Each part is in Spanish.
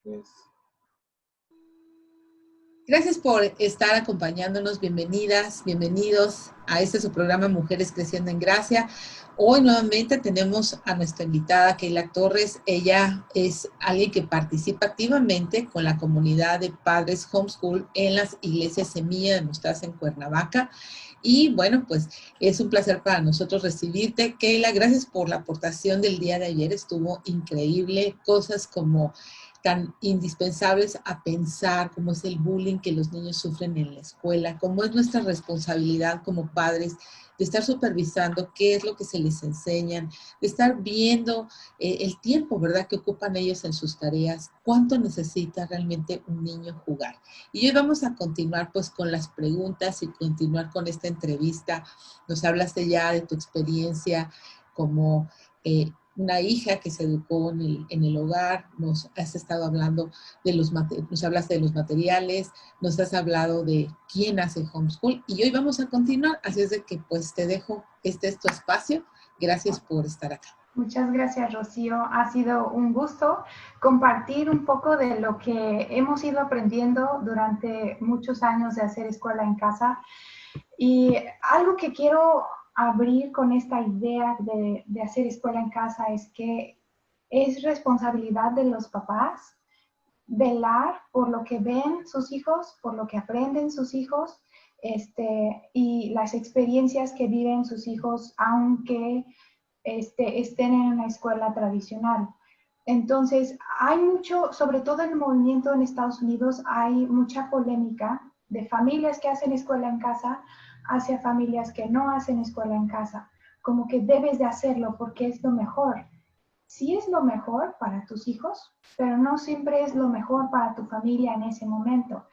Pues, gracias por estar acompañándonos. Bienvenidas, bienvenidos a este su programa Mujeres Creciendo en Gracia. Hoy nuevamente tenemos a nuestra invitada, Keila Torres. Ella es alguien que participa activamente con la comunidad de padres homeschool en las iglesias Semilla de Mostaza en Cuernavaca. Y bueno, pues es un placer para nosotros recibirte. Keila, gracias por la aportación del día de ayer. Estuvo increíble. Cosas como tan indispensables a pensar, como es el bullying que los niños sufren en la escuela, cómo es nuestra responsabilidad como padres de estar supervisando qué es lo que se les enseñan, de estar viendo el tiempo, ¿verdad?, que ocupan ellos en sus tareas, cuánto necesita realmente un niño jugar. Y hoy vamos a continuar pues con las preguntas y continuar con esta entrevista. Nos hablaste ya de tu experiencia como una hija que se educó en el hogar, nos has estado hablando de nos hablaste de los materiales, nos has hablado de quién hace homeschool y hoy vamos a continuar, así es de que pues te dejo, este es tu espacio, gracias por estar acá. Muchas gracias, Rocío. Ha sido un gusto compartir un poco de lo que hemos ido aprendiendo durante muchos años de hacer escuela en casa. Y algo que quiero abrir con esta idea de hacer escuela en casa es que es responsabilidad de los papás velar por lo que ven sus hijos, por lo que aprenden sus hijos, y las experiencias que viven sus hijos, aunque estén en una escuela tradicional. Entonces, hay mucho, sobre todo en el movimiento en Estados Unidos, hay mucha polémica de familias que hacen escuela en casa hacia familias que no hacen escuela en casa. Como que debes de hacerlo porque es lo mejor. Sí es lo mejor para tus hijos, pero no siempre es lo mejor para tu familia en ese momento.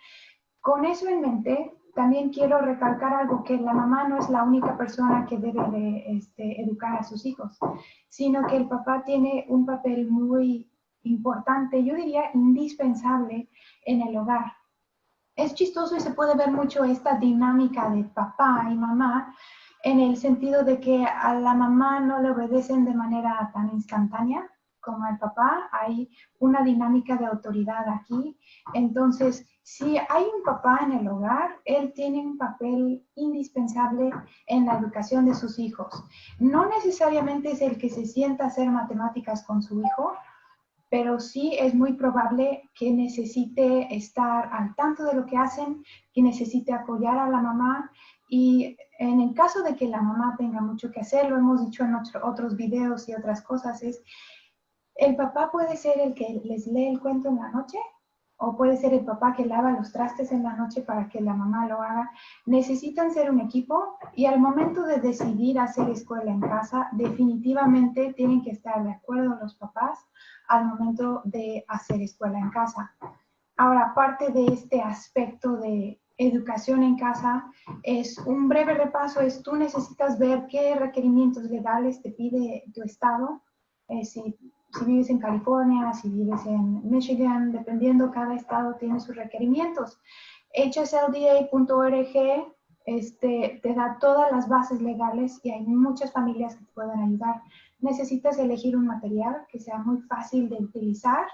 Con eso en mente, también quiero recalcar algo, que la mamá no es la única persona que debe de educar a sus hijos, sino que el papá tiene un papel muy importante, yo diría indispensable en el hogar. Es chistoso y se puede ver mucho esta dinámica de papá y mamá en el sentido de que a la mamá no le obedecen de manera tan instantánea como al papá. Hay una dinámica de autoridad aquí. Entonces, si hay un papá en el hogar, él tiene un papel indispensable en la educación de sus hijos. No necesariamente es el que se sienta a hacer matemáticas con su hijo, pero sí es muy probable que necesite estar al tanto de lo que hacen, que necesite apoyar a la mamá. Y en el caso de que la mamá tenga mucho que hacer, lo hemos dicho en otros videos y otras cosas, es el papá puede ser el que les lee el cuento en la noche, o puede ser el papá que lava los trastes en la noche para que la mamá lo haga. Necesitan ser un equipo y al momento de decidir hacer escuela en casa, definitivamente tienen que estar de acuerdo los papás al momento de hacer escuela en casa. Ahora, parte de este aspecto de educación en casa es un breve repaso, es tú necesitas ver qué requerimientos legales te pide tu estado, si vives en California, si vives en Michigan, dependiendo, cada estado tiene sus requerimientos. hslda.org te da todas las bases legales y hay muchas familias que te pueden ayudar. Necesitas elegir un material que sea muy fácil de utilizar.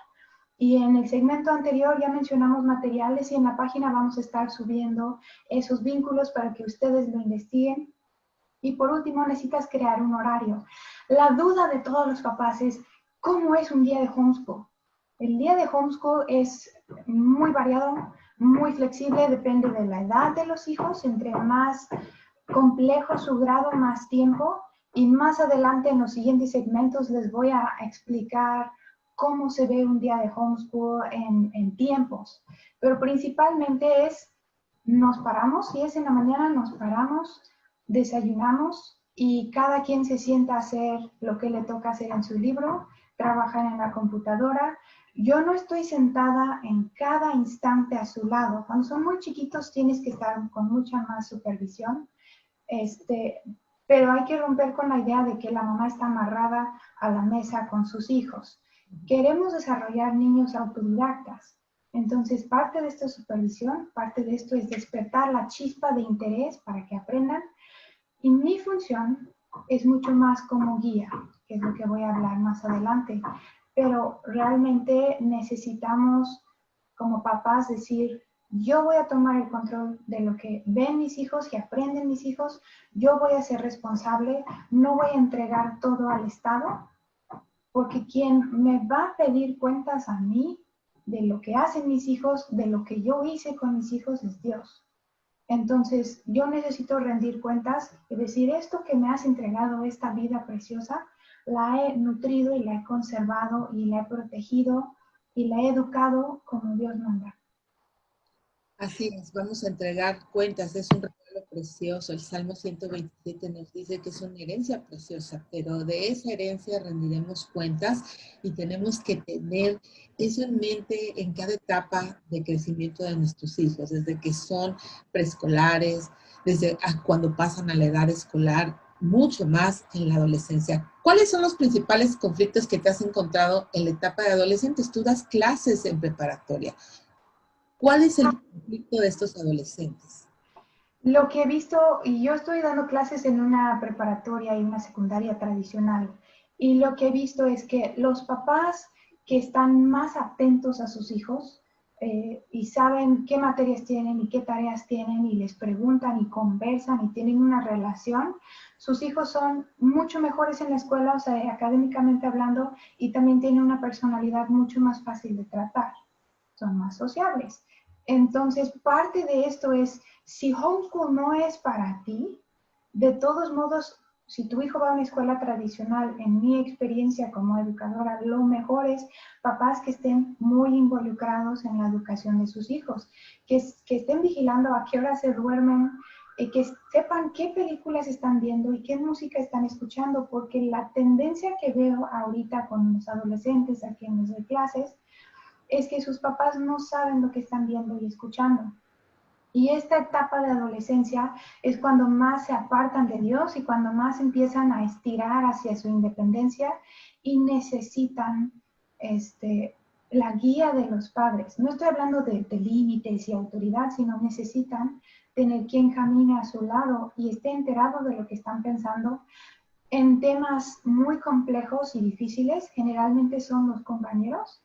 Y en el segmento anterior ya mencionamos materiales y en la página vamos a estar subiendo esos vínculos para que ustedes lo investiguen. Y por último, necesitas crear un horario. La duda de todos los papás es, ¿cómo es un día de homeschool? El día de homeschool es muy variado, muy flexible, depende de la edad de los hijos. Entre más complejo su grado, más tiempo. Y más adelante en los siguientes segmentos les voy a explicar cómo se ve un día de homeschool en tiempos. Pero principalmente es, nos paramos, si es en la mañana, nos paramos, desayunamos y cada quien se sienta a hacer lo que le toca hacer en su libro, trabajar en la computadora. Yo no estoy sentada en cada instante a su lado. Cuando son muy chiquitos tienes que estar con mucha más supervisión. Pero hay que romper con la idea de que la mamá está amarrada a la mesa con sus hijos. Queremos desarrollar niños autodidactas. Entonces, parte de esta supervisión, parte de esto es despertar la chispa de interés para que aprendan. Y mi función es mucho más como guía, que es lo que voy a hablar más adelante. pero realmente necesitamos como papás decir, yo voy a tomar el control de lo que ven mis hijos y aprenden mis hijos, yo voy a ser responsable, no voy a entregar todo al Estado, porque quien me va a pedir cuentas a mí de lo que hacen mis hijos, de lo que yo hice con mis hijos, es Dios. Entonces, yo necesito rendir cuentas y decir, esto que me has entregado, esta vida preciosa, la he nutrido y la he conservado y la he protegido y la he educado como Dios manda. Así es, vamos a entregar cuentas, es un regalo precioso. El Salmo 127 nos dice que es una herencia preciosa, pero de esa herencia rendiremos cuentas y tenemos que tener eso en mente en cada etapa de crecimiento de nuestros hijos, desde que son preescolares, desde cuando pasan a la edad escolar, mucho más en la adolescencia. ¿Cuáles son los principales conflictos que te has encontrado en la etapa de adolescentes? Tú das clases en preparatoria. ¿Cuál es el conflicto de estos adolescentes? Lo que he visto, y yo estoy dando clases en una preparatoria y una secundaria tradicional, y lo que he visto es que los papás que están más atentos a sus hijos y saben qué materias tienen y qué tareas tienen y les preguntan y conversan y tienen una relación, sus hijos son mucho mejores en la escuela, o sea, académicamente hablando, y también tienen una personalidad mucho más fácil de tratar, son más sociables. Entonces, parte de esto es, si homeschool no es para ti, de todos modos, si tu hijo va a una escuela tradicional, en mi experiencia como educadora, lo mejor es papás que estén muy involucrados en la educación de sus hijos, que estén vigilando a qué hora se duermen, que sepan qué películas están viendo y qué música están escuchando, porque la tendencia que veo ahorita con los adolescentes a quienes doy clases es que sus papás no saben lo que están viendo y escuchando. Y esta etapa de adolescencia es cuando más se apartan de Dios y cuando más empiezan a estirar hacia su independencia y necesitan la guía de los padres. No estoy hablando de límites y autoridad, sino necesitan tener quien camine a su lado y esté enterado de lo que están pensando. En temas muy complejos y difíciles, generalmente son los compañeros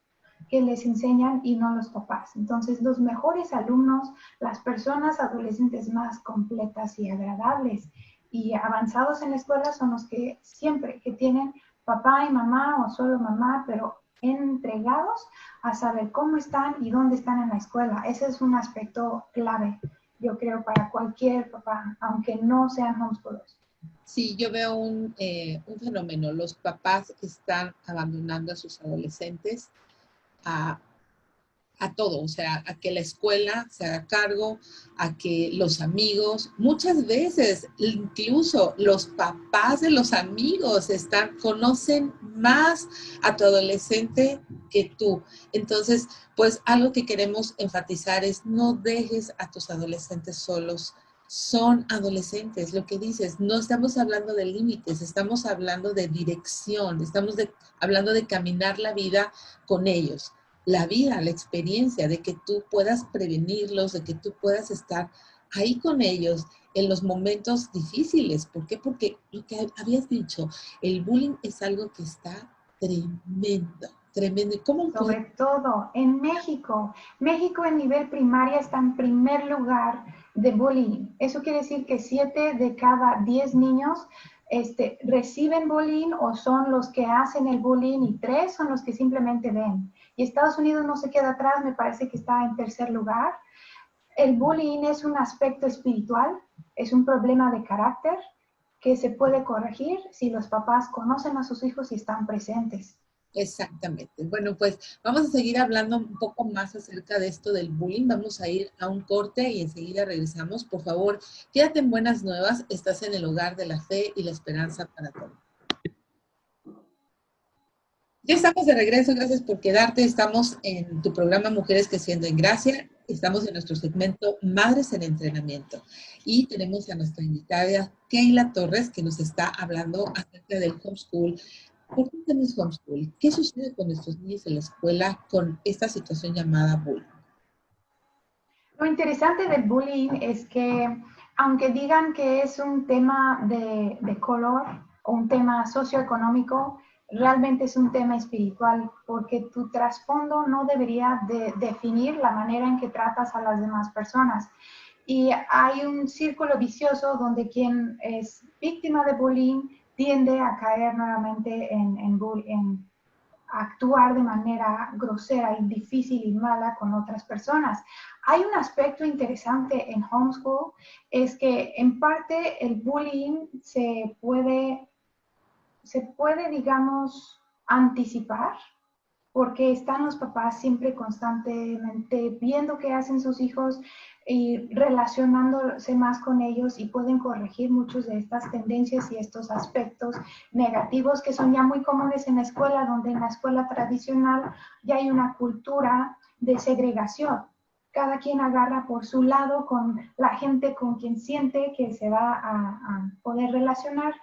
que les enseñan y no los papás. Entonces, los mejores alumnos, las personas adolescentes más completas y agradables y avanzados en la escuela son los que siempre que tienen papá y mamá o solo mamá, pero entregados a saber cómo están y dónde están en la escuela. Ese es un aspecto clave, yo creo, para cualquier papá, aunque no sean homeschoolers. Sí, yo veo un fenómeno. Los papás están abandonando a sus adolescentes a, a todo, o sea, a que la escuela se haga cargo, a que los amigos, muchas veces incluso los papás de los amigos conocen más a tu adolescente que tú. Entonces, pues algo que queremos enfatizar es no dejes a tus adolescentes solos. Son adolescentes, lo que dices, no estamos hablando de límites, estamos hablando de dirección, hablando de caminar la vida con ellos, la vida, la experiencia, de que tú puedas prevenirlos, de que tú puedas estar ahí con ellos en los momentos difíciles. ¿Por qué? Porque lo que habías dicho, el bullying es algo que está tremendo, tremendo. ¿Y cómo Sobre todo en México. México en nivel primaria está en primer lugar de bullying. Eso quiere decir que 7 de cada 10 niños reciben bullying o son los que hacen el bullying y 3 son los que simplemente ven. Y Estados Unidos no se queda atrás, me parece que está en tercer lugar. El bullying es un aspecto espiritual, es un problema de carácter que se puede corregir si los papás conocen a sus hijos y están presentes. Exactamente. Bueno, pues vamos a seguir hablando un poco más acerca de esto del bullying. Vamos a ir a un corte y enseguida regresamos. Por favor, quédate en Buenas Nuevas. Estás en el hogar de la fe y la esperanza para todos. Ya estamos de regreso, gracias por quedarte. Estamos en tu programa Mujeres Creciendo en Gracia. Estamos en nuestro segmento Madres en Entrenamiento. Y tenemos a nuestra invitada, Keila Torres, que nos está hablando acerca del homeschool. ¿Por qué tenemos homeschool? ¿Qué sucede con nuestros niños en la escuela con esta situación llamada bullying? Lo interesante del bullying es que, aunque digan que es un tema de color o un tema socioeconómico, realmente es un tema espiritual, porque tu trasfondo no debería de definir la manera en que tratas a las demás personas. Y hay un círculo vicioso donde quien es víctima de bullying tiende a caer nuevamente en actuar de manera grosera y difícil y mala con otras personas. Hay un aspecto interesante en homeschool, es que en parte el bullying se puede, digamos, anticipar, porque están los papás siempre constantemente viendo qué hacen sus hijos y relacionándose más con ellos, y pueden corregir muchas de estas tendencias y estos aspectos negativos que son ya muy comunes en la escuela, donde en la escuela tradicional ya hay una cultura de segregación. Cada quien agarra por su lado con la gente con quien siente que se va a poder relacionar.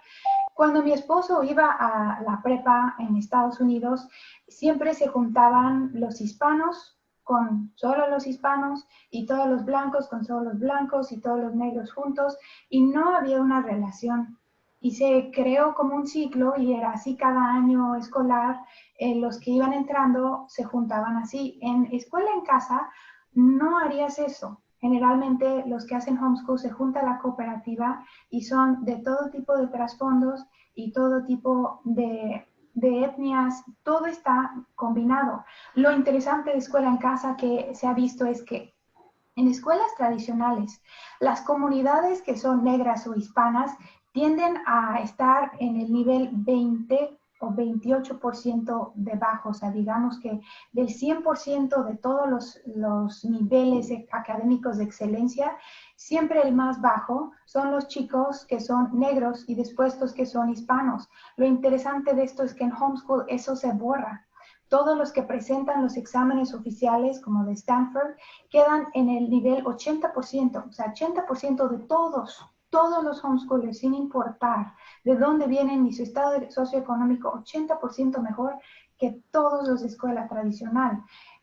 Cuando mi esposo iba a la prepa en Estados Unidos, siempre se juntaban los hispanos con solo los hispanos y todos los blancos con solo los blancos y todos los negros juntos, y no había una relación. Y se creó como un ciclo, y era así cada año escolar. Los que iban entrando se juntaban así. En escuela en casa no harías eso. Generalmente los que hacen homeschool se junta a la cooperativa y son de todo tipo de trasfondos y todo tipo de etnias, todo está combinado. Lo interesante de escuela en casa que se ha visto es que en escuelas tradicionales, las comunidades que son negras o hispanas tienden a estar en el nivel 20 o 28% de bajo. O sea, digamos que del 100% de todos los niveles académicos de excelencia, siempre el más bajo son los chicos que son negros y después los que son hispanos. Lo interesante de esto es que en homeschool eso se borra. Todos los que presentan los exámenes oficiales, como de Stanford, quedan en el nivel 80%, o sea, 80% de todos los homeschoolers, sin importar de dónde vienen ni su estado socioeconómico, 80% mejor que todos los de escuela tradicional.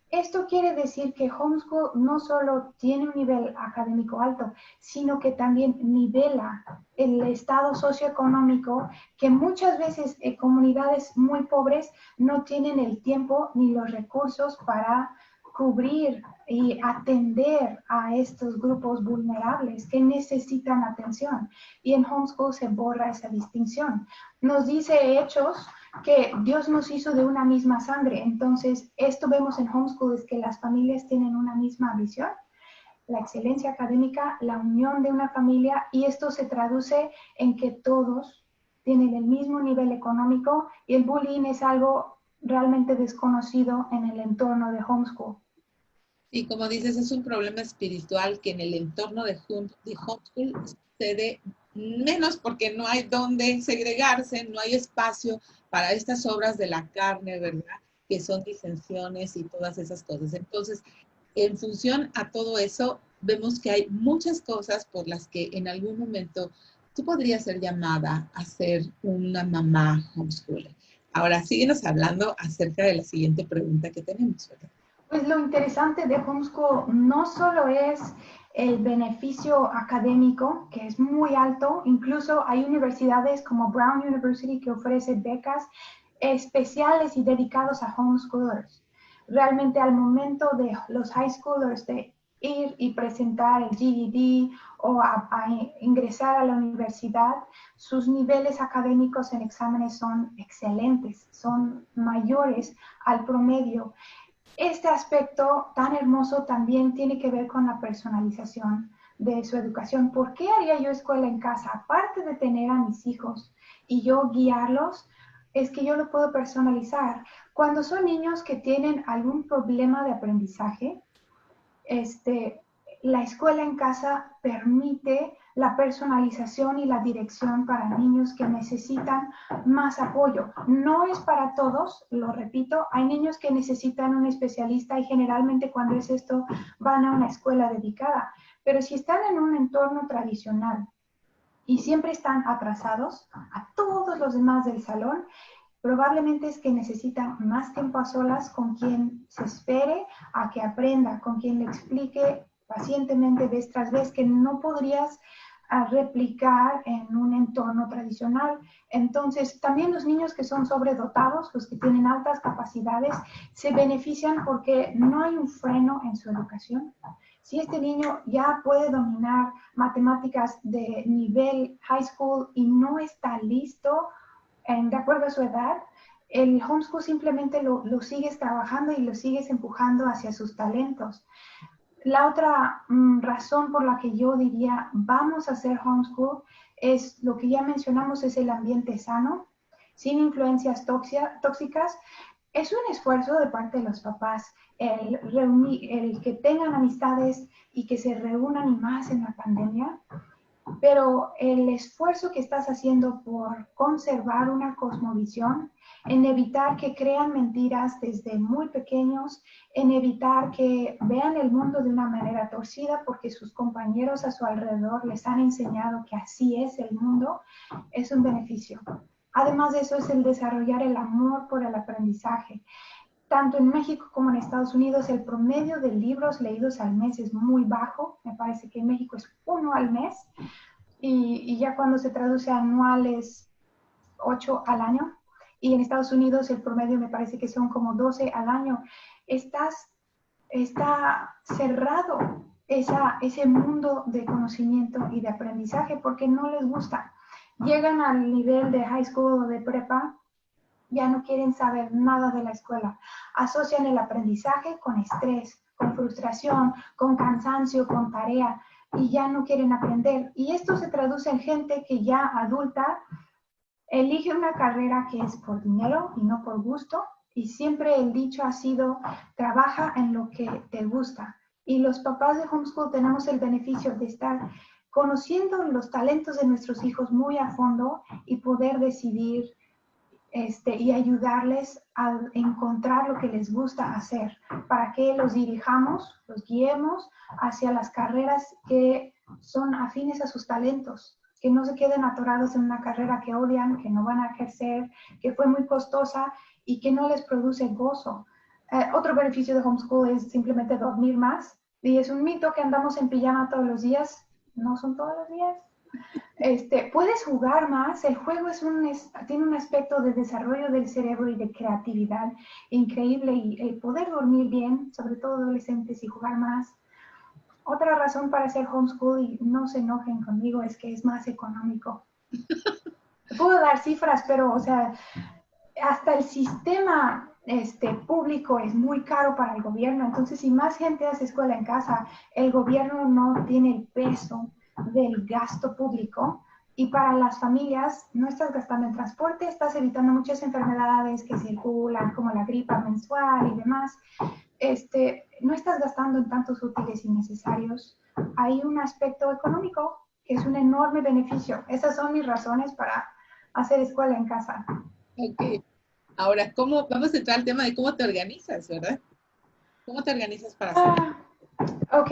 Esto quiere decir que homeschool no solo tiene un nivel académico alto, sino que también nivela el estado socioeconómico, que muchas veces comunidades muy pobres no tienen el tiempo ni los recursos para cubrir y atender a estos grupos vulnerables que necesitan atención. Y en homeschool se borra esa distinción. Nos dice Hechos que Dios nos hizo de una misma sangre. Entonces, esto vemos en homeschool, es que las familias tienen una misma visión, la excelencia académica, la unión de una familia, y esto se traduce en que todos tienen el mismo nivel económico, y el bullying es algo realmente desconocido en el entorno de homeschool. Y como dices, es un problema espiritual que en el entorno de homeschool sucede menos porque no hay dónde segregarse, no hay espacio para estas obras de la carne, ¿verdad? Que son disensiones y todas esas cosas. Entonces, en función a todo eso, vemos que hay muchas cosas por las que en algún momento tú podrías ser llamada a ser una mamá homeschooler. Ahora, síguenos hablando acerca de la siguiente pregunta que tenemos, ¿verdad? Pues lo interesante de homeschool no solo es el beneficio académico, que es muy alto. Incluso hay universidades como Brown University que ofrece becas especiales y dedicados a homeschoolers. Realmente al momento de los high schoolers de ir y presentar el GED o a ingresar a la universidad, sus niveles académicos en exámenes son excelentes, son mayores al promedio. Este aspecto tan hermoso también tiene que ver con la personalización de su educación. ¿Por qué haría yo escuela en casa? Aparte de tener a mis hijos y yo guiarlos, es que yo lo puedo personalizar. Cuando son niños que tienen algún problema de aprendizaje, la escuela en casa permite la personalización y la dirección para niños que necesitan más apoyo. No es para todos, lo repito, hay niños que necesitan un especialista y generalmente cuando es esto van a una escuela dedicada, pero si están en un entorno tradicional y siempre están atrasados a todos los demás del salón, probablemente es que necesitan más tiempo a solas con quien se espere a que aprenda, con quien le explique pacientemente vez tras vez, que no podrías a replicar en un entorno tradicional. Entonces, también los niños que son sobredotados, los que tienen altas capacidades, se benefician porque no hay un freno en su educación. Si este niño ya puede dominar matemáticas de nivel high school y no está listo de acuerdo a su edad, el homeschool simplemente lo sigues trabajando y lo sigues empujando hacia sus talentos. La otra razón por la que yo diría vamos a hacer homeschool es lo que ya mencionamos, es el ambiente sano, sin influencias tóxicas. Es un esfuerzo de parte de los papás el que tengan amistades y que se reúnan y más en la pandemia, pero el esfuerzo que estás haciendo por conservar una cosmovisión, en evitar que crean mentiras desde muy pequeños, en evitar que vean el mundo de una manera torcida porque sus compañeros a su alrededor les han enseñado que así es el mundo, es un beneficio. Además de eso es el desarrollar el amor por el aprendizaje. Tanto en México como en Estados Unidos el promedio de libros leídos al mes es muy bajo. Me parece que en México es 1 al mes y ya cuando se traduce a anual es 8 al año. Y en Estados Unidos el promedio me parece que son como 12 al año. Está cerrado ese mundo de conocimiento y de aprendizaje porque no les gusta. Llegan al nivel de high school o de prepa, ya no quieren saber nada de la escuela. Asocian el aprendizaje con estrés, con frustración, con cansancio, con tarea, y ya no quieren aprender. Y esto se traduce en gente que ya adulta elige una carrera que es por dinero y no por gusto, y siempre el dicho ha sido, trabaja en lo que te gusta. Y los papás de homeschool tenemos el beneficio de estar conociendo los talentos de nuestros hijos muy a fondo y poder decidir y ayudarles a encontrar lo que les gusta hacer, para que los dirijamos, los guiemos hacia las carreras que son afines a sus talentos, que no se queden atorados en una carrera que odian, que no van a ejercer, que fue muy costosa y que no les produce gozo. Otro beneficio de homeschool es simplemente dormir más, y es un mito que andamos en pijama todos los días, no son todos los días. Puedes jugar más, el juego tiene un aspecto de desarrollo del cerebro y de creatividad increíble, y el poder dormir bien, sobre todo adolescentes, y jugar más. Otra razón para hacer homeschool, y no se enojen conmigo, es que es más económico. Puedo dar cifras, pero, o sea, hasta el sistema público es muy caro para el gobierno. Entonces, si más gente hace escuela en casa, el gobierno no tiene el peso del gasto público, y para las familias no estás gastando en transporte, estás evitando muchas enfermedades que circulan como la gripa menstrual y demás. No estás gastando en tantos útiles innecesarios. Hay un aspecto económico que es un enorme beneficio. Esas son mis razones para hacer escuela en casa. Ok. Ahora, vamos a entrar al tema de cómo te organizas, ¿verdad? ¿Cómo te organizas para hacer? Ok.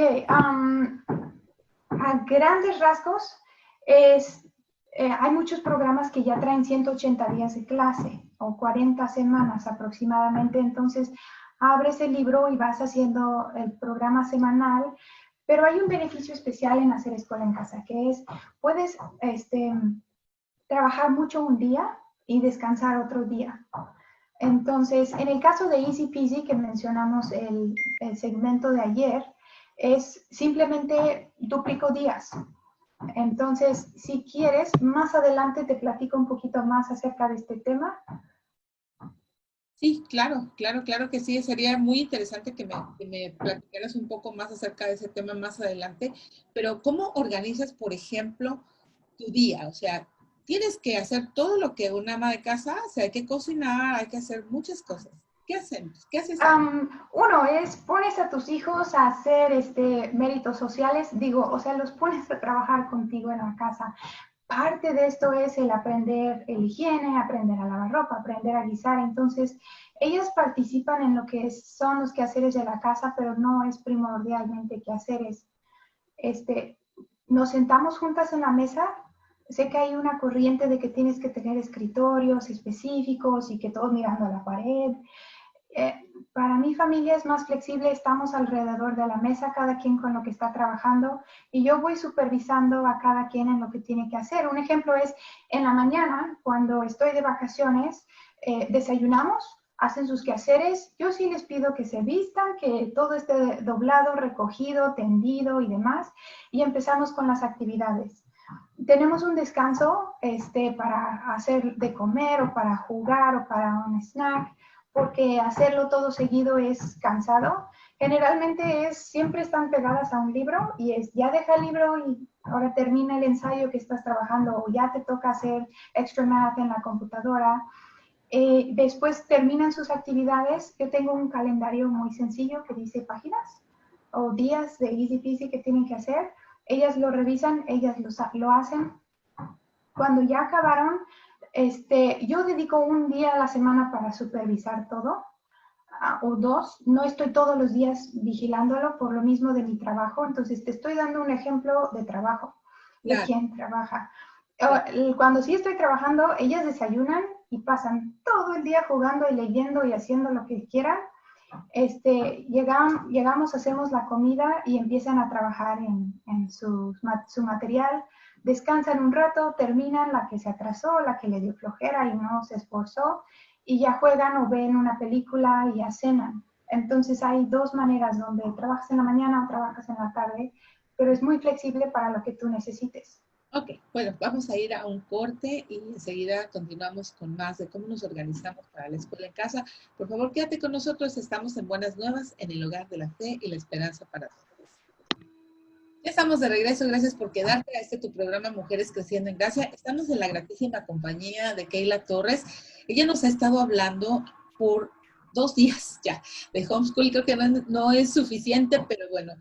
A grandes rasgos, hay muchos programas que ya traen 180 días de clase o 40 semanas aproximadamente. Entonces, abres el libro y vas haciendo el programa semanal, pero hay un beneficio especial en hacer escuela en casa, que es, puedes trabajar mucho un día y descansar otro día. Entonces, en el caso de Easy Peasy, que mencionamos el segmento de ayer, es simplemente duplico días. Entonces, si quieres, más adelante te platico un poquito más acerca de este tema. Sí, claro que sí. Sería muy interesante que me platicaras un poco más acerca de ese tema más adelante. Pero, ¿cómo organizas, por ejemplo, tu día? O sea, tienes que hacer todo lo que una ama de casa hace. Hay que cocinar, hay que hacer muchas cosas. ¿Qué hacemos? ¿Qué haces? Uno es, pones a tus hijos a hacer méritos sociales, o sea, los pones a trabajar contigo en la casa. Parte de esto es el aprender el higiene, aprender a lavar ropa, aprender a guisar. Entonces, ellas participan en lo que son los quehaceres de la casa, pero no es primordialmente quehaceres. Nos sentamos juntas en la mesa. Sé que hay una corriente de que tienes que tener escritorios específicos y que todos mirando a la pared. Para mi familia es más flexible, estamos alrededor de la mesa, cada quien con lo que está trabajando, y yo voy supervisando a cada quien en lo que tiene que hacer. Un ejemplo es, en la mañana, cuando estoy de vacaciones, desayunamos, hacen sus quehaceres, yo sí les pido que se vistan, que todo esté doblado, recogido, tendido y demás, y empezamos con las actividades. Tenemos un descanso para hacer de comer o para jugar o para un snack, porque hacerlo todo seguido es cansado. Generalmente siempre están pegadas a un libro y ya deja el libro y ahora termina el ensayo que estás trabajando o ya te toca hacer extra math en la computadora. Después terminan sus actividades. Yo tengo un calendario muy sencillo que dice páginas o días de easy peasy que tienen que hacer. Ellas lo revisan, ellas lo hacen. Cuando ya acabaron, yo dedico un día a la semana para supervisar todo, o dos. No estoy todos los días vigilándolo por lo mismo de mi trabajo. Entonces, te estoy dando un ejemplo de trabajo, de quién trabaja. Cuando sí estoy trabajando, ellas desayunan y pasan todo el día jugando y leyendo y haciendo lo que quieran. Llegamos, hacemos la comida y empiezan a trabajar en su material. Descansan un rato, terminan la que se atrasó, la que le dio flojera y no se esforzó, y ya juegan o ven una película y ya cenan. Entonces hay dos maneras donde trabajas en la mañana o trabajas en la tarde, pero es muy flexible para lo que tú necesites. Ok, bueno, vamos a ir a un corte y enseguida continuamos con más de cómo nos organizamos para la escuela en casa. Por favor, quédate con nosotros. Estamos en Buenas Nuevas, en el hogar de la fe y la esperanza para todos. Ya estamos de regreso. Gracias por quedarte a tu programa Mujeres Creciendo en Gracia. Estamos en la gratísima compañía de Keila Torres. Ella nos ha estado hablando por 2 días ya de homeschool. Creo que no es suficiente, pero bueno,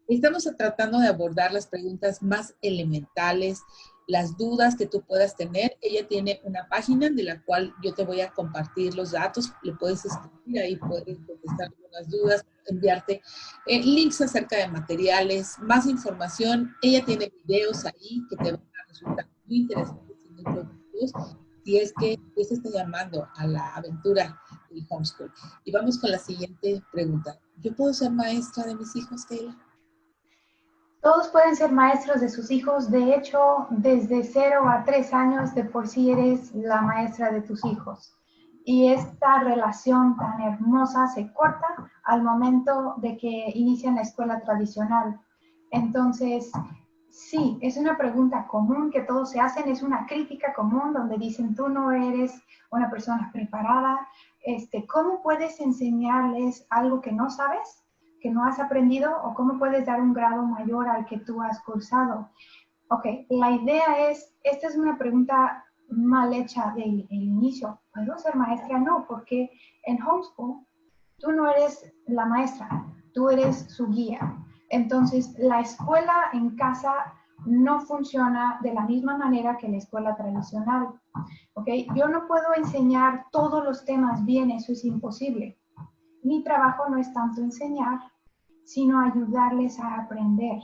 estamos tratando de abordar las preguntas más elementales, las dudas que tú puedas tener. Ella tiene una página de la cual yo te voy a compartir los datos. Le puedes escribir ahí, puedes contestar algunas dudas, enviarte links acerca de materiales, más información. Ella tiene videos ahí que te van a resultar muy interesantes y muy productivos si es que se está llamando a la aventura del homeschool. Y vamos con la siguiente pregunta. ¿Yo puedo ser maestra de mis hijos, Keila? Todos pueden ser maestros de sus hijos. De hecho, desde 0 a 3 años de por sí eres la maestra de tus hijos. Y esta relación tan hermosa se corta al momento de que inician la escuela tradicional. Entonces, sí, es una pregunta común que todos se hacen, es una crítica común donde dicen, tú no eres una persona preparada. ¿Cómo puedes enseñarles algo que no sabes, que no has aprendido, o cómo puedes dar un grado mayor al que tú has cursado? Ok, la idea es, esta es una pregunta mal hecha del inicio. ¿Puedo ser maestra? No, porque en homeschool tú no eres la maestra, tú eres su guía. Entonces, la escuela en casa no funciona de la misma manera que la escuela tradicional. ¿Ok? Yo no puedo enseñar todos los temas bien, eso es imposible. Mi trabajo no es tanto enseñar, sino ayudarles a aprender.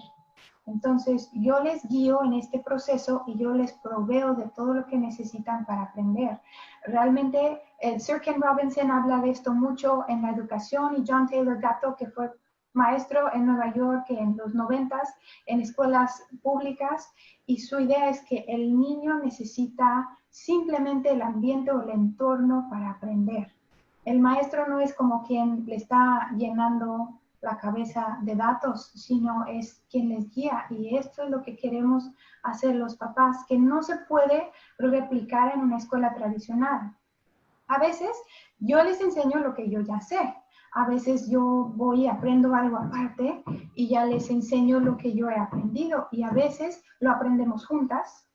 Entonces, yo les guío en este proceso y yo les proveo de todo lo que necesitan para aprender. Realmente, Sir Ken Robinson habla de esto mucho en la educación, y John Taylor Gatto, que fue maestro en Nueva York en los 90s en escuelas públicas, y su idea es que el niño necesita simplemente el ambiente o el entorno para aprender. El maestro no es como quien le está llenando la cabeza de datos, sino es quien les guía. Y esto es lo que queremos hacer los papás, que no se puede replicar en una escuela tradicional. A veces yo les enseño lo que yo ya sé. A veces yo voy y aprendo algo aparte y ya les enseño lo que yo he aprendido. Y a veces lo aprendemos juntas.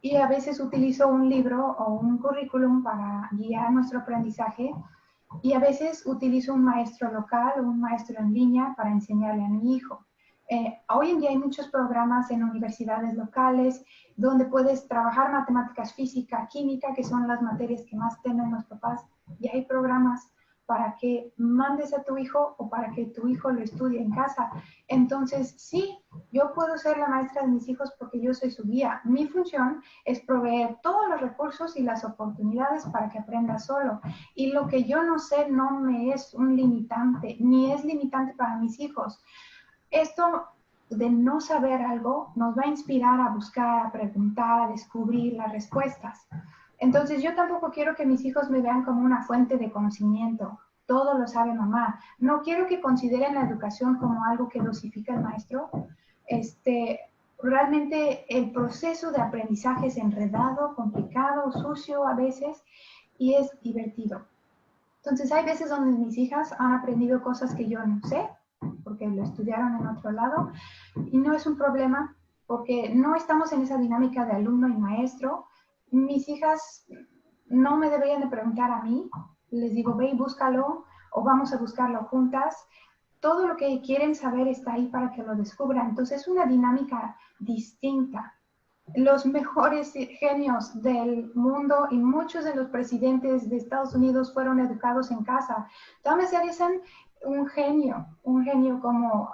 Y a veces utilizo un libro o un currículum para guiar nuestro aprendizaje. Y a veces utilizo un maestro local o un maestro en línea para enseñarle a mi hijo. Hoy en día hay muchos programas en universidades locales donde puedes trabajar matemáticas, física, química, que son las materias que más temen los papás. Y hay programas para que mandes a tu hijo o para que tu hijo lo estudie en casa. Entonces, sí, yo puedo ser la maestra de mis hijos porque yo soy su guía. Mi función es proveer todos los recursos y las oportunidades para que aprenda solo. Y lo que yo no sé no me es un limitante, ni es limitante para mis hijos. Esto de no saber algo nos va a inspirar a buscar, a preguntar, a descubrir las respuestas. Entonces yo tampoco quiero que mis hijos me vean como una fuente de conocimiento. Todo lo sabe mamá. No quiero que consideren la educación como algo que dosifica el maestro. Realmente el proceso de aprendizaje es enredado, complicado, sucio a veces y es divertido. Entonces hay veces donde mis hijas han aprendido cosas que yo no sé porque lo estudiaron en otro lado y no es un problema porque no estamos en esa dinámica de alumno y maestro. Mis hijas no me deberían de preguntar a mí, les digo, ve y búscalo o vamos a buscarlo juntas. Todo lo que quieren saber está ahí para que lo descubran. Entonces es una dinámica distinta. Los mejores genios del mundo y muchos de los presidentes de Estados Unidos fueron educados en casa. Thomas Edison, un genio como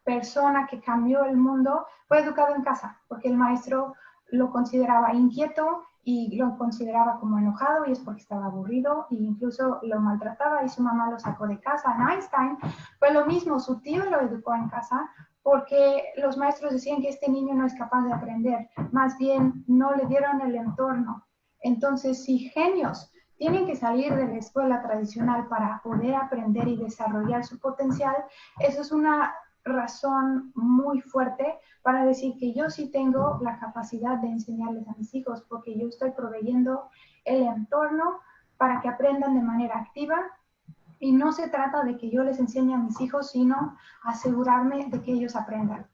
persona que cambió el mundo, fue educado en casa, porque el maestro lo consideraba inquieto y lo consideraba como enojado y es porque estaba aburrido e incluso lo maltrataba y su mamá lo sacó de casa. Einstein fue lo mismo, su tío lo educó en casa porque los maestros decían que este niño no es capaz de aprender, más bien no le dieron el entorno. Entonces, si genios tienen que salir de la escuela tradicional para poder aprender y desarrollar su potencial, eso es una razón muy fuerte para decir que yo sí tengo la capacidad de enseñarles a mis hijos porque yo estoy proveyendo el entorno para que aprendan de manera activa y no se trata de que yo les enseñe a mis hijos, sino asegurarme de que ellos aprendan.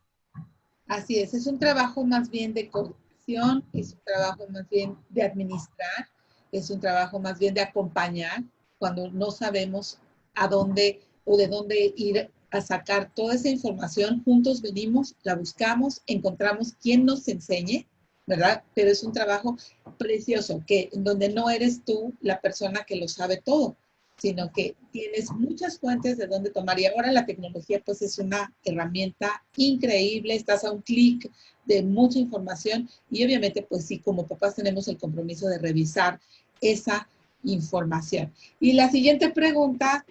Así es un trabajo más bien de coordinación, es un trabajo más bien de administrar, es un trabajo más bien de acompañar cuando no sabemos a dónde o de dónde ir a sacar toda esa información. Juntos venimos, la buscamos, encontramos quien nos enseñe, ¿verdad? Pero es un trabajo precioso, que en donde no eres tú la persona que lo sabe todo, sino que tienes muchas fuentes de donde tomar. Y ahora la tecnología pues es una herramienta increíble, estás a un clic de mucha información y obviamente pues sí, como papás tenemos el compromiso de revisar esa información. Y la siguiente pregunta,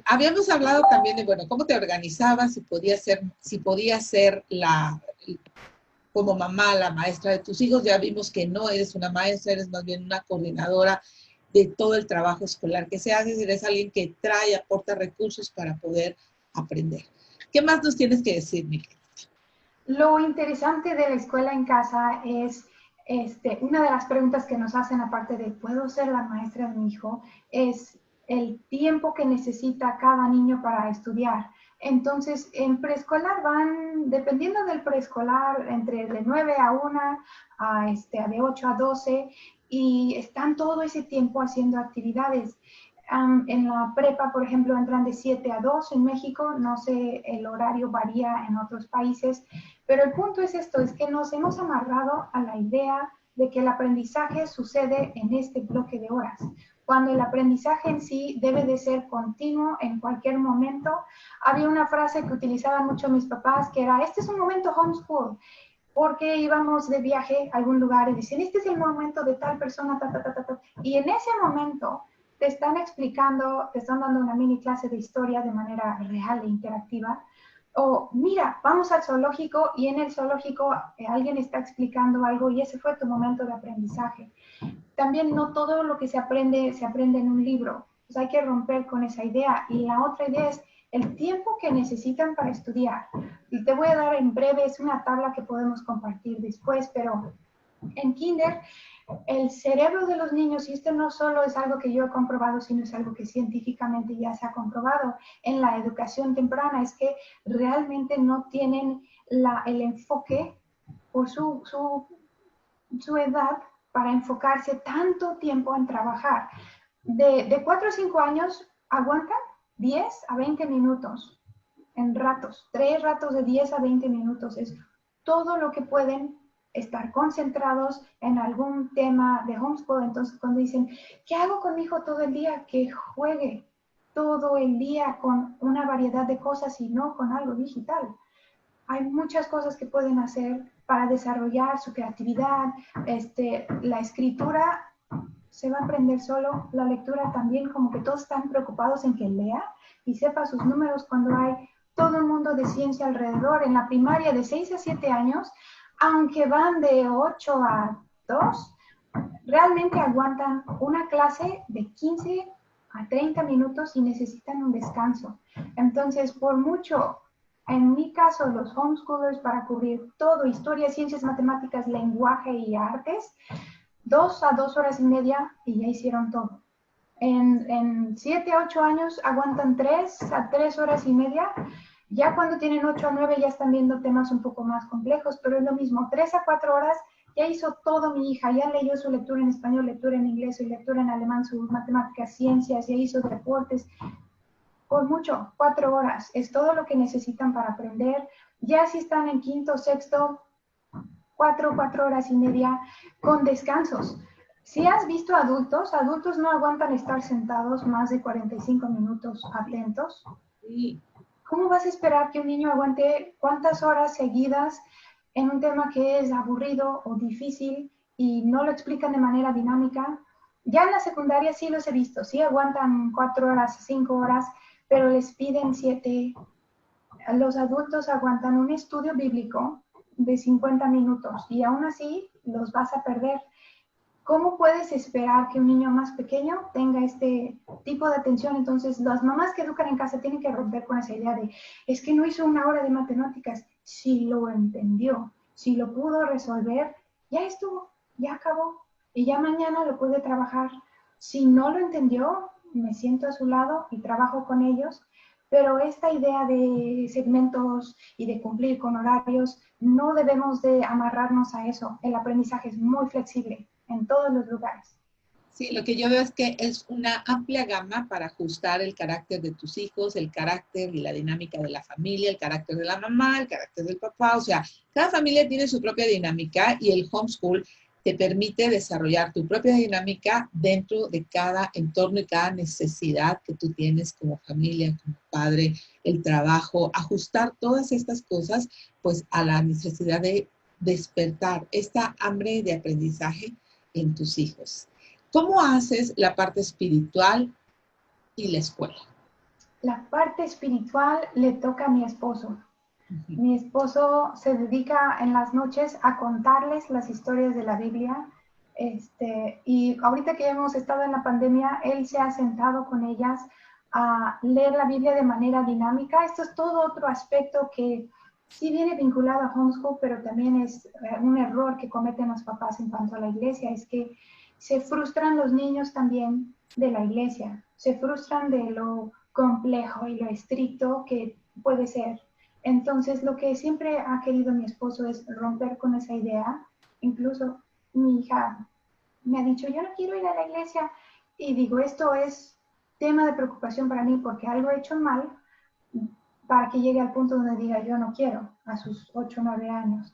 habíamos hablado también de, bueno, cómo te organizabas, si podías ser como mamá, la maestra de tus hijos. Ya vimos que no eres una maestra, eres más bien una coordinadora de todo el trabajo escolar que se hace, eres alguien que trae, aporta recursos para poder aprender. ¿Qué más nos tienes que decir, Miguel? Lo interesante de la escuela en casa es, una de las preguntas que nos hacen, aparte de ¿puedo ser la maestra de mi hijo?, es el tiempo que necesita cada niño para estudiar. Entonces, en preescolar van, dependiendo del preescolar, entre de 9 a 1, de 8 a 12, y están todo ese tiempo haciendo actividades. En la prepa, por ejemplo, entran de 7 a 2 en México, no sé, el horario varía en otros países, pero el punto es esto, es que nos hemos amarrado a la idea de que el aprendizaje sucede en este bloque de horas, cuando el aprendizaje en sí debe de ser continuo en cualquier momento. Había una frase que utilizaban mucho mis papás que era, este es un momento homeschool, porque íbamos de viaje a algún lugar y dicen, este es el momento de tal persona, ta, ta, ta, ta, ta. Y en ese momento te están explicando, te están dando una mini clase de historia de manera real e interactiva. O mira, vamos al zoológico y en el zoológico alguien está explicando algo y ese fue tu momento de aprendizaje. También no todo lo que se aprende en un libro. Pues hay que romper con esa idea. Y la otra idea es el tiempo que necesitan para estudiar. Y te voy a dar en breve, es una tabla que podemos compartir después, pero en kinder, el cerebro de los niños, y esto no solo es algo que yo he comprobado, sino es algo que científicamente ya se ha comprobado en la educación temprana, es que realmente no tienen el enfoque por su edad para enfocarse tanto tiempo en trabajar. De 4 a 5 años aguantan 10 a 20 minutos en ratos, 3 ratos de 10 a 20 minutos. Es todo lo que pueden estar concentrados en algún tema de homeschool. Entonces, cuando dicen, ¿qué hago con mi hijo todo el día? Que juegue todo el día con una variedad de cosas y no con algo digital. Hay muchas cosas que pueden hacer para desarrollar su creatividad. La escritura se va a aprender solo, la lectura también, como que todos están preocupados en que lea y sepa sus números cuando hay todo un mundo de ciencia alrededor. En la primaria de 6 a 7 años, aunque van de 8 a 2, realmente aguantan una clase de 15 a 30 minutos y necesitan un descanso. Entonces, por mucho, en mi caso, los homeschoolers, para cubrir todo, historia, ciencias, matemáticas, lenguaje y artes, 2 a 2 horas y media y ya hicieron todo. En 7 a 8 años aguantan 3 a 3 horas y media. Ya cuando tienen 8 a 9 ya están viendo temas un poco más complejos, pero es lo mismo, 3 a 4 horas ya hizo todo mi hija, ya leyó su lectura en español, lectura en inglés, su lectura en alemán, sus matemáticas, ciencias, ya hizo deportes. Por mucho, 4 horas, es todo lo que necesitan para aprender. Ya si están en quinto, sexto, 4 horas y media con descansos. Si has visto adultos no aguantan estar sentados más de 45 minutos atentos. ¿Cómo vas a esperar que un niño aguante cuántas horas seguidas en un tema que es aburrido o difícil y no lo explican de manera dinámica? Ya en la secundaria sí los he visto, sí aguantan 4 horas, 5 horas, pero les piden 7. Los adultos aguantan un estudio bíblico de 50 minutos y aún así los vas a perder. ¿Cómo puedes esperar que un niño más pequeño tenga este tipo de atención? Entonces, las mamás que educan en casa tienen que romper con esa idea de, es que no hizo una hora de matemáticas. Si lo entendió, si lo pudo resolver, ya estuvo, ya acabó. Y ya mañana lo puede trabajar. Si no lo entendió, me siento a su lado y trabajo con ellos. Pero esta idea de segmentos y de cumplir con horarios, no debemos de amarrarnos a eso. El aprendizaje es muy flexible en todos los lugares. Sí, lo que yo veo es que es una amplia gama para ajustar el carácter de tus hijos, el carácter y la dinámica de la familia, el carácter de la mamá, el carácter del papá. O sea, cada familia tiene su propia dinámica y el homeschool te permite desarrollar tu propia dinámica dentro de cada entorno y cada necesidad que tú tienes como familia, como padre, el trabajo, ajustar todas estas cosas pues a la necesidad de despertar esta hambre de aprendizaje en tus hijos. ¿Cómo haces la parte espiritual y la escuela? La parte espiritual le toca a mi esposo. Mi esposo se dedica en las noches a contarles las historias de la Biblia. Y ahorita que hemos estado en la pandemia, él se ha sentado con ellas a leer la Biblia de manera dinámica. Esto es todo otro aspecto que sí viene vinculado a homeschool, pero también es un error que cometen los papás en cuanto a la iglesia, es que se frustran los niños también de la iglesia, se frustran de lo complejo y lo estricto que puede ser. Entonces, lo que siempre ha querido mi esposo es romper con esa idea. Incluso mi hija me ha dicho, yo no quiero ir a la iglesia. Y digo, esto es tema de preocupación para mí porque algo he hecho mal para que llegue al punto donde diga, yo no quiero, a sus 8 o 9 años.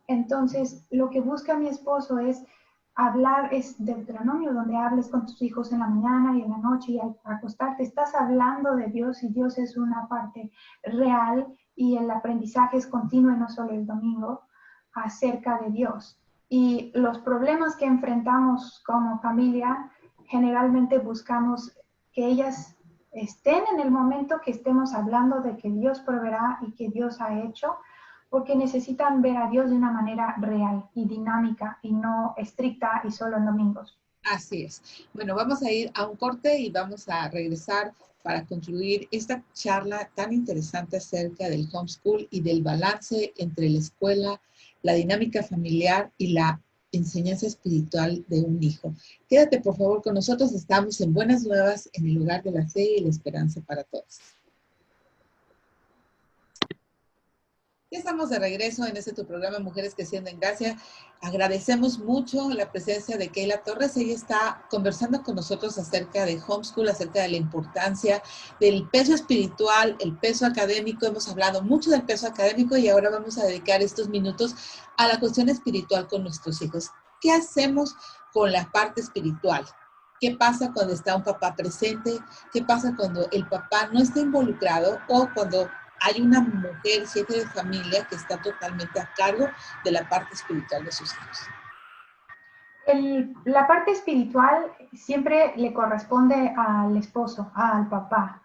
Entonces, lo que busca mi esposo es hablar, es Deuteronomio, donde hables con tus hijos en la mañana y en la noche y al acostarte. Estás hablando de Dios y Dios es una parte real y el aprendizaje es continuo y no solo el domingo acerca de Dios. Y los problemas que enfrentamos como familia, generalmente buscamos que ellas estén en el momento que estemos hablando de que Dios proveerá y que Dios ha hecho, porque necesitan ver a Dios de una manera real y dinámica y no estricta y solo en domingos. Así es. Bueno, vamos a ir a un corte y vamos a regresar para concluir esta charla tan interesante acerca del homeschool y del balance entre la escuela, la dinámica familiar y la enseñanza espiritual de un hijo. Quédate por favor con nosotros, estamos en Buenas Nuevas, en el lugar de la fe y la esperanza para todos. Ya estamos de regreso en este tu programa Mujeres Creciendo en Gracia. Agradecemos mucho la presencia de Keila Torres. Ella está conversando con nosotros acerca de homeschool, acerca de la importancia del peso espiritual, el peso académico. Hemos hablado mucho del peso académico y ahora vamos a dedicar estos minutos a la cuestión espiritual con nuestros hijos. ¿Qué hacemos con la parte espiritual? ¿Qué pasa cuando está un papá presente? ¿Qué pasa cuando el papá no está involucrado o cuando hay una mujer, jefe de familia, que está totalmente a cargo de la parte espiritual de sus hijos? La parte espiritual siempre le corresponde al esposo, al papá.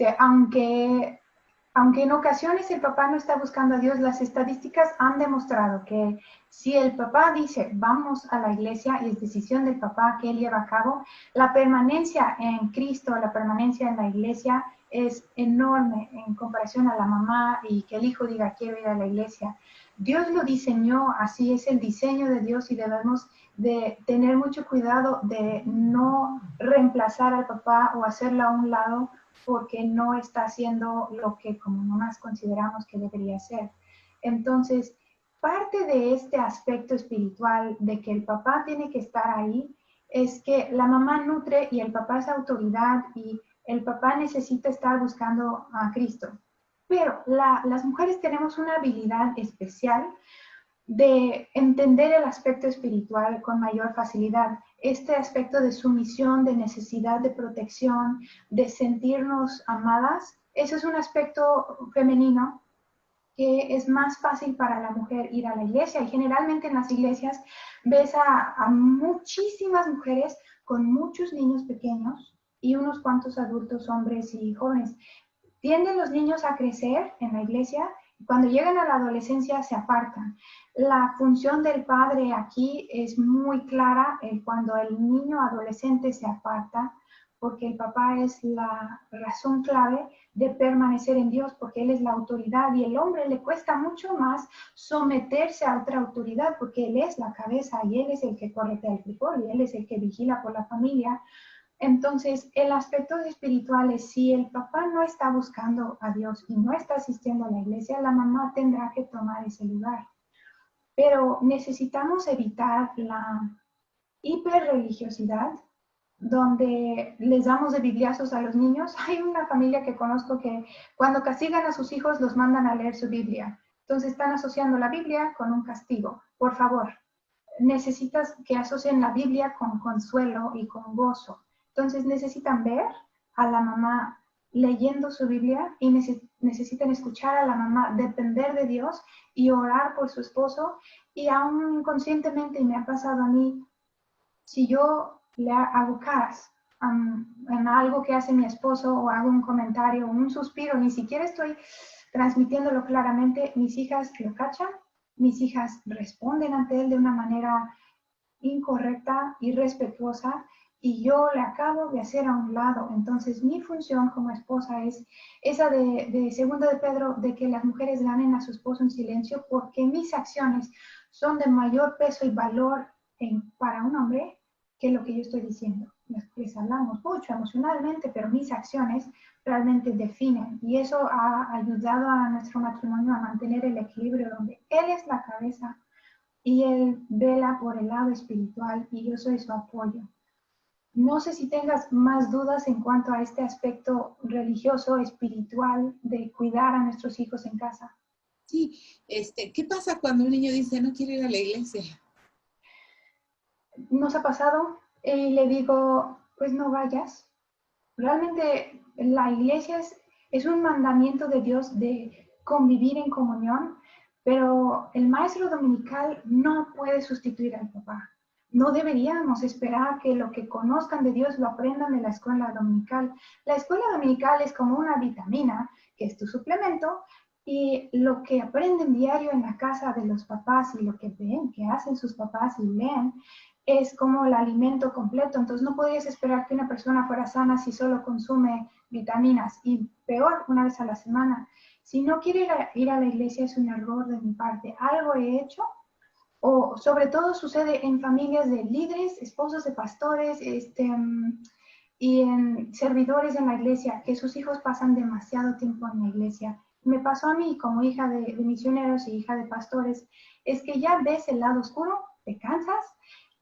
Aunque en ocasiones el papá no está buscando a Dios, las estadísticas han demostrado que si el papá dice vamos a la iglesia y es decisión del papá que él lleva a cabo, la permanencia en Cristo, la permanencia en la iglesia es enorme en comparación a la mamá y que el hijo diga quiero ir a la iglesia. Dios lo diseñó, así es el diseño de Dios y debemos de tener mucho cuidado de no reemplazar al papá o hacerlo a un lado porque no está haciendo lo que como mamás consideramos que debería hacer. Entonces, parte de este aspecto espiritual de que el papá tiene que estar ahí es que la mamá nutre y el papá es autoridad y el papá necesita estar buscando a Cristo. Pero las mujeres tenemos una habilidad especial de entender el aspecto espiritual con mayor facilidad. Este aspecto de sumisión, de necesidad de protección, de sentirnos amadas, ese es un aspecto femenino que es más fácil para la mujer ir a la iglesia. Y generalmente en las iglesias ves a muchísimas mujeres con muchos niños pequeños y unos cuantos adultos, hombres y jóvenes. Tienden los niños a crecer en la iglesia y cuando llegan a la adolescencia se apartan. La función del padre aquí es muy clara cuando el niño adolescente se aparta, porque el papá es la razón clave de permanecer en Dios, porque Él es la autoridad y el hombre le cuesta mucho más someterse a otra autoridad, porque Él es la cabeza y Él es el que corretea el frijol y Él es el que vigila por la familia. Entonces, el aspecto espiritual es si el papá no está buscando a Dios y no está asistiendo a la iglesia, la mamá tendrá que tomar ese lugar. Pero necesitamos evitar la hiperreligiosidad donde les damos de bibliazos a los niños. Hay una familia que conozco que cuando castigan a sus hijos los mandan a leer su Biblia. Entonces están asociando la Biblia con un castigo. Por favor, necesitas que asocien la Biblia con consuelo y con gozo. Entonces necesitan ver a la mamá leyendo su Biblia y necesitan escuchar a la mamá depender de Dios y orar por su esposo. Y aún inconscientemente, y me ha pasado a mí, si yo le hago caras en algo que hace mi esposo o hago un comentario o un suspiro, ni siquiera estoy transmitiéndolo claramente, mis hijas lo cachan, mis hijas responden ante él de una manera incorrecta, irrespetuosa, y yo le acabo de hacer a un lado. Entonces, mi función como esposa es esa de segundo de Pedro, de que las mujeres ganen a su esposo en silencio, porque mis acciones son de mayor peso y valor para un hombre que lo que yo estoy diciendo. Les hablamos mucho emocionalmente, pero mis acciones realmente definen. Y eso ha ayudado a nuestro matrimonio a mantener el equilibrio donde él es la cabeza y él vela por el lado espiritual y yo soy su apoyo. No sé si tengas más dudas en cuanto a este aspecto religioso, espiritual, de cuidar a nuestros hijos en casa. Sí, ¿qué pasa cuando un niño dice no quiero ir a la iglesia? Nos ha pasado y le digo, pues no vayas. Realmente la iglesia es un mandamiento de Dios de convivir en comunión, pero el maestro dominical no puede sustituir al papá. No deberíamos esperar que lo que conozcan de Dios lo aprendan de la escuela dominical. La escuela dominical es como una vitamina, que es tu suplemento, y lo que aprenden diario en la casa de los papás y lo que ven, que hacen sus papás y leen, es como el alimento completo. Entonces no podías esperar que una persona fuera sana si solo consume vitaminas y peor una vez a la semana. Si no quiere ir a la iglesia es un error de mi parte. Algo he hecho o sobre todo sucede en familias de líderes, esposos de pastores y en servidores en la iglesia, que sus hijos pasan demasiado tiempo en la iglesia me pasó a mí como hija de misioneros y hija de pastores, es que ya ves el lado oscuro, te cansas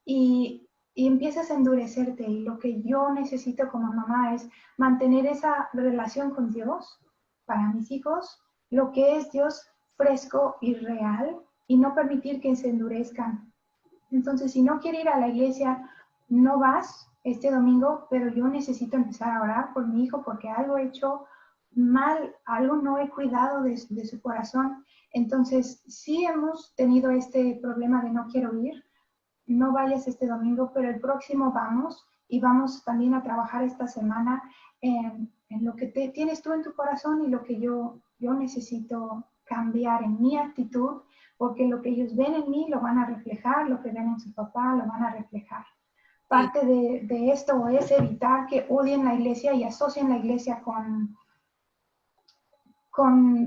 y empiezas a endurecerte. Y lo que yo necesito como mamá es mantener esa relación con Dios para mis hijos, lo que es Dios fresco y real, y no permitir que se endurezcan. Entonces, si no quiere ir a la iglesia, no vas este domingo, pero yo necesito empezar a orar por mi hijo porque algo he hecho mal, algo no he cuidado de su corazón. Entonces, sí hemos tenido este problema de no quiero ir, no vayas este domingo, pero el próximo vamos y vamos también a trabajar esta semana en lo que tienes tú en tu corazón y lo que yo necesito cambiar en mi actitud, porque lo que ellos ven en mí lo van a reflejar, lo que ven en su papá lo van a reflejar. Sí. Parte de esto es evitar que odien la iglesia y asocien la iglesia con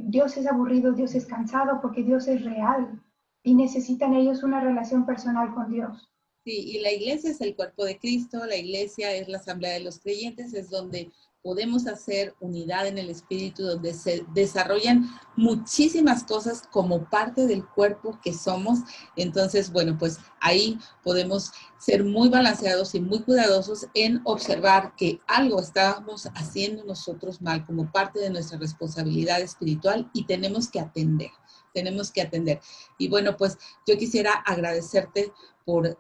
Dios es aburrido, Dios es cansado, porque Dios es real y necesitan ellos una relación personal con Dios. Sí, y la iglesia es el cuerpo de Cristo, la iglesia es la asamblea de los creyentes, es donde podemos hacer unidad en el espíritu, donde se desarrollan muchísimas cosas como parte del cuerpo que somos. Entonces, bueno, pues ahí podemos ser muy balanceados y muy cuidadosos en observar que algo estamos haciendo nosotros mal como parte de nuestra responsabilidad espiritual y tenemos que atender, tenemos que atender. Y bueno, pues yo quisiera agradecerte por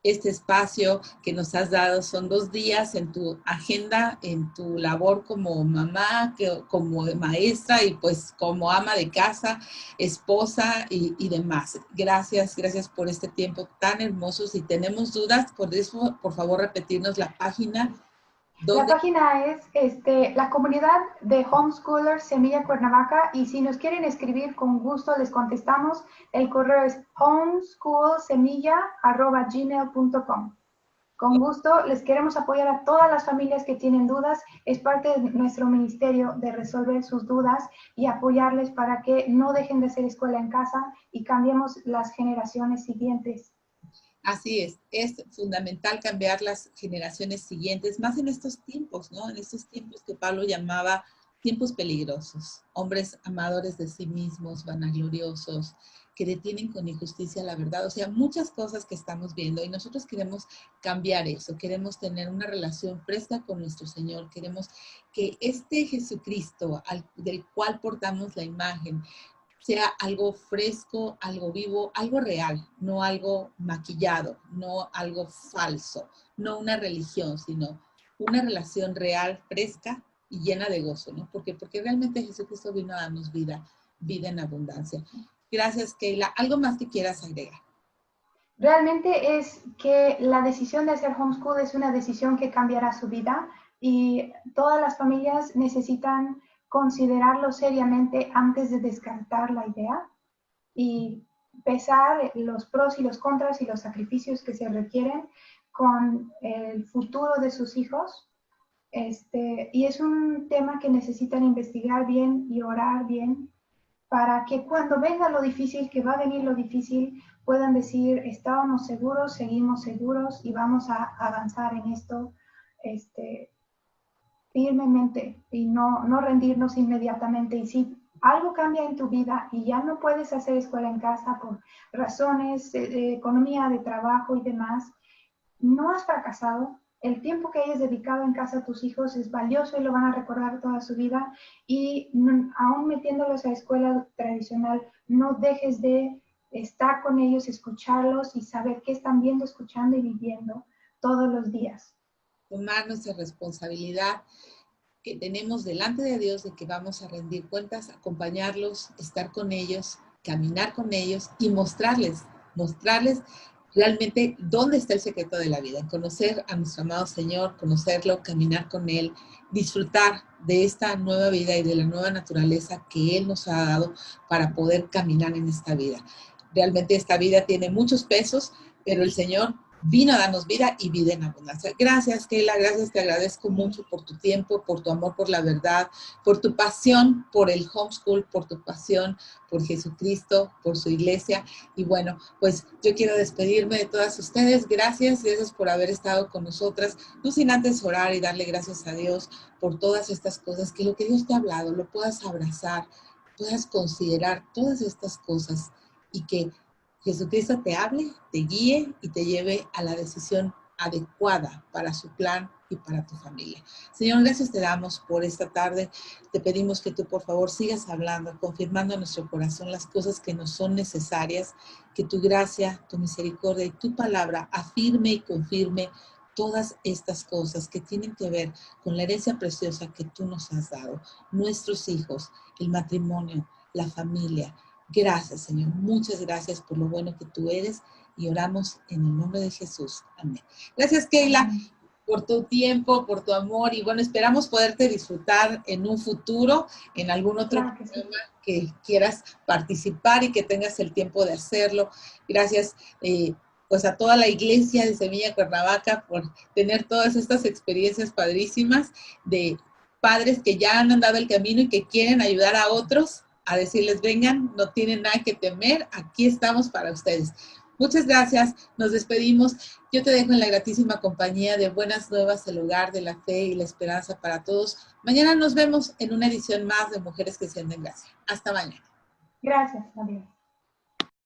este espacio que nos has dado. Son 2 días en tu agenda, en tu labor como mamá, como maestra y pues como ama de casa, esposa y demás. Gracias, gracias por este tiempo tan hermoso. Si tenemos dudas, por eso, por favor, repetirnos la página. La ¿Dónde? página es la comunidad de Homeschoolers Semilla Cuernavaca, y si nos quieren escribir, con gusto les contestamos. El correo es homeschoolsemilla@gmail.com. Con gusto les queremos apoyar a todas las familias que tienen dudas. Es parte de nuestro ministerio de resolver sus dudas y apoyarles para que no dejen de hacer escuela en casa y cambiemos las generaciones siguientes. Así es fundamental cambiar las generaciones siguientes, más en estos tiempos, ¿no? En estos tiempos que Pablo llamaba tiempos peligrosos, hombres amadores de sí mismos, vanagloriosos, que detienen con injusticia la verdad, o sea, muchas cosas que estamos viendo y nosotros queremos cambiar eso, queremos tener una relación fresca con nuestro Señor, queremos que este Jesucristo del cual portamos la imagen, sea algo fresco, algo vivo, algo real, no algo maquillado, no algo falso, no una religión, sino una relación real, fresca y llena de gozo, ¿no? Porque realmente Jesucristo vino a darnos vida, vida en abundancia. Gracias, Keila. ¿Algo más que quieras agregar? Realmente es que la decisión de hacer homeschool es una decisión que cambiará su vida, y todas las familias necesitan considerarlo seriamente antes de descartar la idea y pesar los pros y los contras y los sacrificios que se requieren con el futuro de sus hijos. Y es un tema que necesitan investigar bien y orar bien para que cuando venga lo difícil, que va a venir lo difícil, puedan decir: estábamos seguros, seguimos seguros y vamos a avanzar en esto firmemente y no rendirnos inmediatamente. Y si algo cambia en tu vida y ya no puedes hacer escuela en casa por razones de economía, de trabajo y demás, no has fracasado. El tiempo que hayas dedicado en casa a tus hijos es valioso y lo van a recordar toda su vida. Y aún metiéndolos a escuela tradicional, no dejes de estar con ellos, escucharlos y saber qué están viendo, escuchando y viviendo todos los días. Tomar nuestra responsabilidad que tenemos delante de Dios, de que vamos a rendir cuentas, acompañarlos, estar con ellos, caminar con ellos y mostrarles realmente dónde está el secreto de la vida, conocer a nuestro amado Señor, conocerlo, caminar con Él, disfrutar de esta nueva vida y de la nueva naturaleza que Él nos ha dado para poder caminar en esta vida. Realmente esta vida tiene muchos pesos, pero el Señor vino a darnos vida y vida en abundancia. Gracias, Keila, gracias, te agradezco mucho por tu tiempo, por tu amor por la verdad, por tu pasión por el homeschool, por tu pasión por Jesucristo, por su iglesia. Y bueno, pues yo quiero despedirme de todas ustedes. Gracias, gracias por haber estado con nosotras, no sin antes orar y darle gracias a Dios por todas estas cosas, que lo que Dios te ha hablado lo puedas abrazar, puedas considerar todas estas cosas y que Jesucristo te hable, te guíe y te lleve a la decisión adecuada para su plan y para tu familia. Señor, gracias te damos por esta tarde. Te pedimos que tú, por favor, sigas hablando, confirmando en nuestro corazón las cosas que nos son necesarias, que tu gracia, tu misericordia y tu palabra afirme y confirme todas estas cosas que tienen que ver con la herencia preciosa que tú nos has dado, nuestros hijos, el matrimonio, la familia. Gracias, Señor. Muchas gracias por lo bueno que tú eres y oramos en el nombre de Jesús. Amén. Gracias, Keila, por tu tiempo, por tu amor y bueno, esperamos poderte disfrutar en un futuro, en algún otro Claro que sí. programa que quieras participar y que tengas el tiempo de hacerlo. Gracias pues a toda la iglesia de Semilla Cuernavaca por tener todas estas experiencias padrísimas de padres que ya han andado el camino y que quieren ayudar a otros a decirles, vengan, no tienen nada que temer, aquí estamos para ustedes. Muchas gracias, nos despedimos. Yo te dejo en la gratísima compañía de Buenas Nuevas, el hogar de la fe y la esperanza para todos. Mañana nos vemos en una edición más de Mujeres Creciendo en Gracia. Hasta mañana. Gracias, adiós.